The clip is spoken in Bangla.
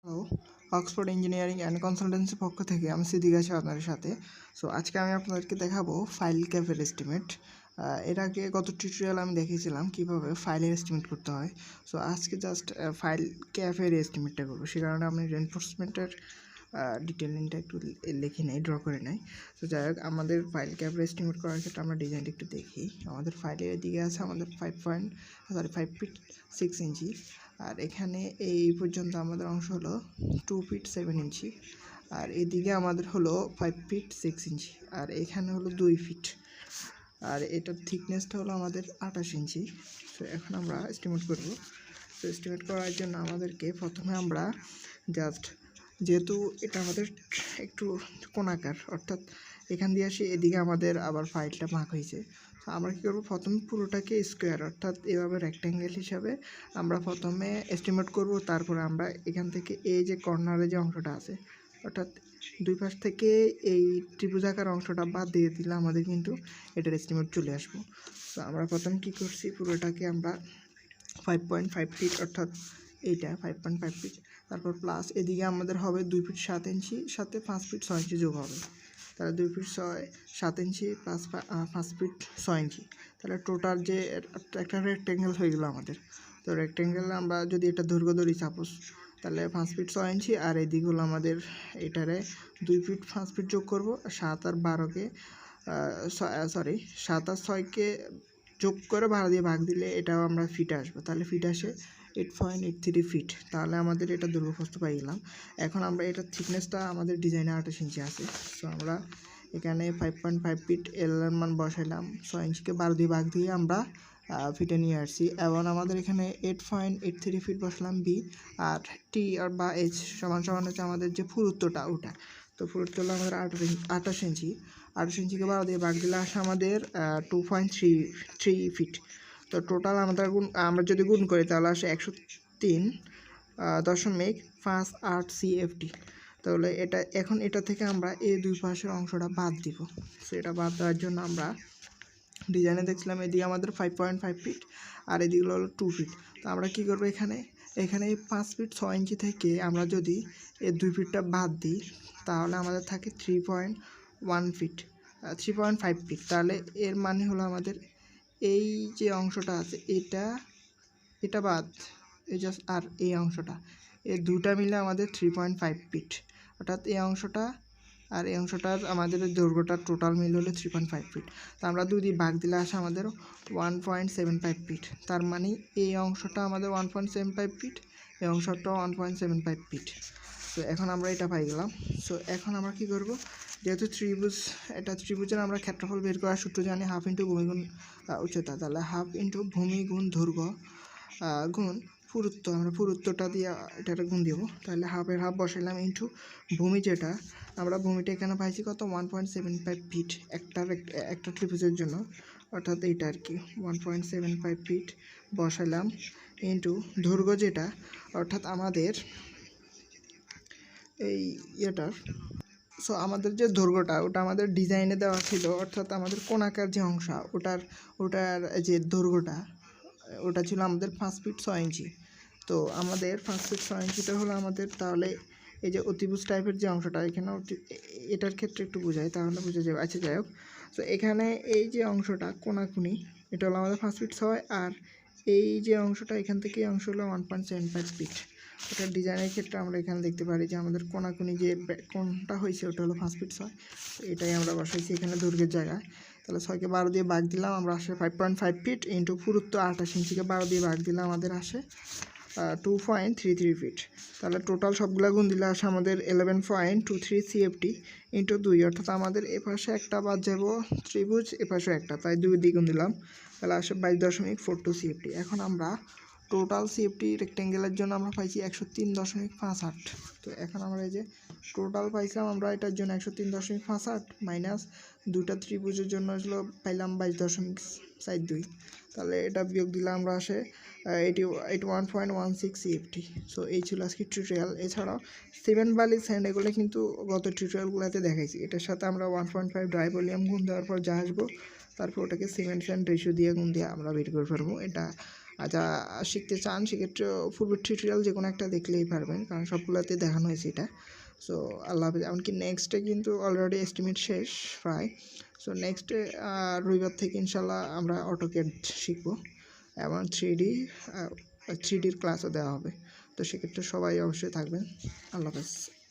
Hello, Oxford engineering and consultancy পক্ষ থেকে আমি সিদ্দিক আছি আপনাদের সাথে। সো আজকে আমি আপনাদেরকে দেখাবো ফাইল ক্যাপের এস্টিমেট। এর আগে গত টিউটোরিয়াল আমি দেখিয়েছিলাম কীভাবে ফাইলের এস্টিমেট করতে হয়। সো আজকে জাস্ট ফাইল ক্যাপের এস্টিমেটটা করবো, সে কারণে আমি রেনফোর্সমেন্টের ডিটেলিংটা একটু লিখে নেই, ড্র করে নেই। তো যাই হোক, আমাদের ফাইল ক্যাপের এস্টিমেট করার ক্ষেত্রে আমরা ডিজাইনটা একটু দেখি। আমাদের ফাইলের দিকে আছে আমাদের 5.6 ইঞ্চি, আর এখানে এই পর্যন্ত আমাদের অংশ হলো 2 ফিট 7 ইঞ্চি, আর এদিকে আমাদের হলো 5 ফিট 6 ইঞ্চি, আর এখানে হলো 2 ফিট, আর এটার থিকনেসটা হলো আমাদের 28 ইঞ্চি। তো এখন আমরা এস্টিমেট করব। তো এস্টিমেট করার জন্য আমাদেরকে প্রথমে আমরা জাস্ট, যেহেতু এটা আমাদের একটু কোণাকার, অর্থাৎ এখান দিয়ে আসি এদিকে আমাদের আবার ফাইলটা ভাগ হয়েছে। তো আমরা কী করবো, প্রথমে পুরোটাকে স্কোয়ার অর্থাৎ এভাবে রেক্ট্যাঙ্গেল হিসাবে আমরা প্রথমে এস্টিমেট করব। তারপরে আমরা এখান থেকে এই যে কর্নারে যে অংশটা আছে, অর্থাৎ দুই পাশ থেকে এই ত্রিভুজাকার অংশটা বাদ দিয়ে দিলে আমাদের কিন্তু এটার এস্টিমেট চলে আসবো। তো আমরা প্রথম কী করছি, পুরোটাকে আমরা 5.5 ফিট, অর্থাৎ এইটা 5.5 ফিট, তারপর প্লাস এদিকে আমাদের হবে 2 ফিট 7 ইঞ্চি, সাথে 5 ফিট 6 ইঞ্চি যোগ হবে, তাহলে 2 ফিট 7 ইঞ্চি প্লাস 5 ফিট 6 ইঞ্চি, তাহলে টোটাল যে একটা রেক্ট্যাঙ্গেল হয়ে গেলো আমাদের। তো রেক্ট্যাঙ্গেল আমরা যদি এটা দৈর্ঘ্য ধরি সাপোজ, তাহলে 5 ফিট 6 ইঞ্চি, আর এদিক হলো আমাদের এটারে 2 ফিট 5 ফিট যোগ করবো, 7 আর 12কে 7 আর 6কে যোগ করে 12 দিয়ে ভাগ দিলে এটাও আমরা ফিটে আসবো, তাহলে ফিট আসে 8.83 ফিট। তাহলে আমাদের এটা দৈর্ঘ্যপ্রস্থ পাই গেলাম। এখন আমরা এটার থিকনেসটা আমাদের ডিজাইনে 28 ইঞ্চি আছে। সো আমরা এখানে 5.5 ফিট এল এর মান বসাইলাম, 6 ইঞ্চিকে 12 দিয়ে ভাগ দিয়ে আমরা ফিটে নিয়ে আসছি। এবং আমাদের এখানে 8.83 ফিট বসলাম বি, আর টি আর বা এইচ সমান সমান হচ্ছে আমাদের যে পুরুত্বটা ওটা। তো পুরুত্ব হলো আমাদের 28 ইঞ্চি, 28 ইঞ্চিকে 12 দিয়ে ভাগ দিলে আসে আমাদের 2.3 ফিট। তো টোটাল আমরা যদি গুণ করি তাহলে আসে 103.58 CFT। তাহলে এখন এটা থেকে আমরা এই দুই পাশের অংশটা বাদ দিব। সো এটা বাদ দেওয়ার জন্য আমরা ডিজাইনে দেখছিলাম এদিকে আমাদের 5.5 ফিট আর এদিকে হলো 2 ফিট। তো আমরা কী করবো, এখানে 5 ফিট 6 ইঞ্চি থেকে আমরা যদি এই 2 ফিটটা বাদ দিই তাহলে আমাদের থাকে 3.1 ফিট 3.5 ফিট। তাহলে এর মানে হলো আমাদের এই যে অংশটা আছে এটা বাদ, এই জাস্ট আর এই অংশটা, এই দুটা মিলে আমাদের 3.5 ফিট, অর্থাৎ এই অংশটা আর এই অংশটার আমাদের দৈর্ঘ্যটা টোটাল মিল হলে 3.5 ফিট। তো আমরা 2 দিয়ে ভাগ দিলে আসে আমাদের 1.75 ফিট। তার মানে এই অংশটা আমাদের 1.75 ফিট, এই অংশটাও 1.75 ফিট। তো এখন আমরা এটা পাই গেলাম। সো এখন আমরা কী করব, যেহেতু ত্রিভুজের আমরা ক্ষেত্রফল বের করার সূত্র জানি, হাফ ইন্টু ভূমি গুণ উচ্চতা, তাহলে হাফ ইন্টু ভূমি গুণ দৈর্ঘ্য গুণ পুরুত্ব, আমরা পুরুত্বটা দিয়ে এটা গুণ দিব। তাহলে হাফের হাফ বসাইলাম ইন্টু ভূমি, যেটা আমরা ভূমিটা এখানে পাইছি কত 1.75 ফিট একটা ত্রিভুজের জন্য, অর্থাৎ এইটা আর কি 1.75 ফিট বসাইলাম ইন্টু দৈর্ঘ্য, যেটা অর্থাৎ আমাদের এই ইয়েটার। সো আমাদের যে দৈর্ঘ্যটা ওটা আমাদের ডিজাইনে দেওয়া ছিল, অর্থাৎ আমাদের কোণাকার যে অংশ ওটার যে দৈর্ঘ্যটা ওটা ছিল আমাদের 5 ফিট 6 ইঞ্চি। তো আমাদের 5 ফিট 6 ইঞ্চিটা হলো আমাদের, তাহলে এই যে অতিভুজ টাইপের যে অংশটা এখানে এটার ক্ষেত্রে একটু বোঝাই তাহলে বুঝে যাবে। আচ্ছা, যাই হোক, তো এখানে এই যে অংশটা কোণাকুনি, এটা হলো আমাদের 5 ফিট 6, আর এই যে অংশটা এখান থেকে এই অংশ হলো 1.75 ফিট। ওটার ডিজাইনের ক্ষেত্রে আমরা এখানে দেখতে পারি যে আমাদের কোণাকুনি যে কোণটা হয়েছে ওটা হলো 5 ফিট 6। এটাই আমরা বসাইছি এখানে দৈর্ঘ্যের জায়গায়। তাহলে 6কে 12 দিয়ে ভাগ দিলাম, আমরা আসে 5.5 ফিট ইন্টু পুরুত্ব 28 ইঞ্চিকে 12 দিয়ে ভাগ দিলে আমাদের আসে 2.33 ফিট। তাহলে টোটাল সবগুলো গুণ দিলে আসে আমাদের 11.23 CFT ইন্টু 2, অর্থাৎ আমাদের এপাশে একটা বাদ যাব ত্রিভুজ, এপাশে একটা, তাই 2 দিয়ে গুণ দিলাম, তাহলে আসে 22.42 CFT। এখন আমরা টোটাল CFT রেক্ট্যাঙ্গেলের জন্য আমরা পাইছি 103.58। তো এখন আমরা এই যে টোটাল পাইছিলাম আমরা এটার জন্য 103.58 মাইনাস দুটা ত্রিভুজের জন্য হলো পাইলাম 22.42, তাহলে এটা বিয়োগ দিলে আমরা আসে 81.16 CFT। সো এই ছিল আজকে টিউটোরিয়াল। এছাড়াও সিমেন্ট বালি স্যান্ড এগুলো কিন্তু গত টিউটোরিয়ালগুলোতে দেখাইছি। এটার সাথে আমরা 1.5 ড্রাই ভলিউম গুণ দেওয়ার পর যা আসবো, তারপর ওটাকে সিমেন্ট স্যান্ড রেশিও দিয়ে গুণ দিয়ে আমরা বের করে ফেলবো। এটা আচ্ছা শিখতে চান সেক্ষেত্রে পূর্বের টিউটোরিয়াল যে কোনো একটা দেখলেই পারবেন, কারণ সবগুলোতে দেখানো হয়েছে এটা। সো আল্লাহ হাফিজ। এমনকি নেক্সটে কিন্তু অলরেডি এস্টিমেট শেষ প্রায়। সো নেক্সটে রবিবার থেকে ইনশাল্লাহ আমরা অটোক্যাড শিখবো এবং 3Dর ক্লাসও দেওয়া হবে। তো সেক্ষেত্রে সবাই অবশ্যই থাকবেন। আল্লাহ হাফিজ।